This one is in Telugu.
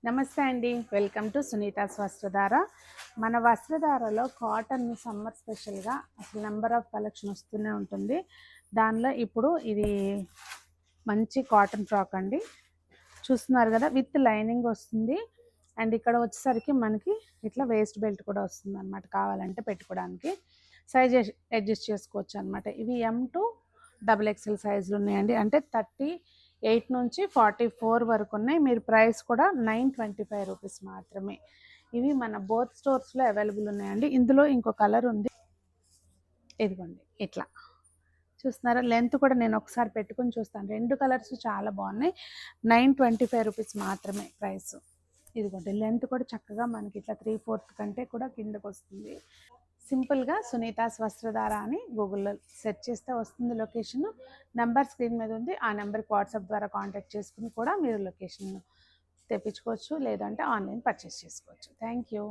నమస్తే అండి. Welcome to Sunita's Vastradhara. మన వస్త్రధారలో కాటన్ సమ్మర్ స్పెషల్గా అసలు నెంబర్ ఆఫ్ కలెక్షన్ వస్తూనే ఉంటుంది. దానిలో ఇప్పుడు ఇది మంచి కాటన్ ఫ్రాక్ అండి, చూస్తున్నారు కదా, విత్ లైనింగ్ వస్తుంది. అండ్ ఇక్కడ వచ్చేసరికి మనకి ఇట్లా వేస్ట్ బెల్ట్ కూడా వస్తుంది అనమాట, కావాలంటే పెట్టుకోవడానికి. సైజ్ అడ్జస్ట్ చేసుకోవచ్చు అనమాట. ఇవి M to XXL సైజులు ఉన్నాయండి, అంటే 38 నుంచి 44 వరకు ఉన్నాయి. మీరు ప్రైస్ కూడా 925 రూపీస్ మాత్రమే. ఇవి మన బోత్ స్టోర్స్లో అవైలబుల్ ఉన్నాయండి. ఇందులో ఇంకో కలర్ ఉంది, ఇదిగోండి ఇట్లా చూస్తున్నారా. లెంత్ కూడా నేను ఒకసారి పెట్టుకుని చూస్తాను. రెండు కలర్స్ చాలా బాగున్నాయి. 925 రూపీస్ మాత్రమే ప్రైస్. ఇదిగోండి లెంత్ కూడా చక్కగా మనకి ఇట్లా 3/4 కంటే కూడా కిందకు వస్తుంది. సింపుల్గా సునీతాస్ వస్త్రధార అని గూగుల్లో సెర్చ్ చేస్తే వస్తుంది లొకేషన్. నెంబర్ స్క్రీన్ మీద ఉంది. ఆ నెంబర్కి వాట్సాప్ ద్వారా కాంటాక్ట్ చేసుకుని కూడా మీరు లొకేషన్ తెప్పించుకోవచ్చు, లేదంటే ఆన్లైన్ పర్చేస్ చేసుకోవచ్చు. Thank you.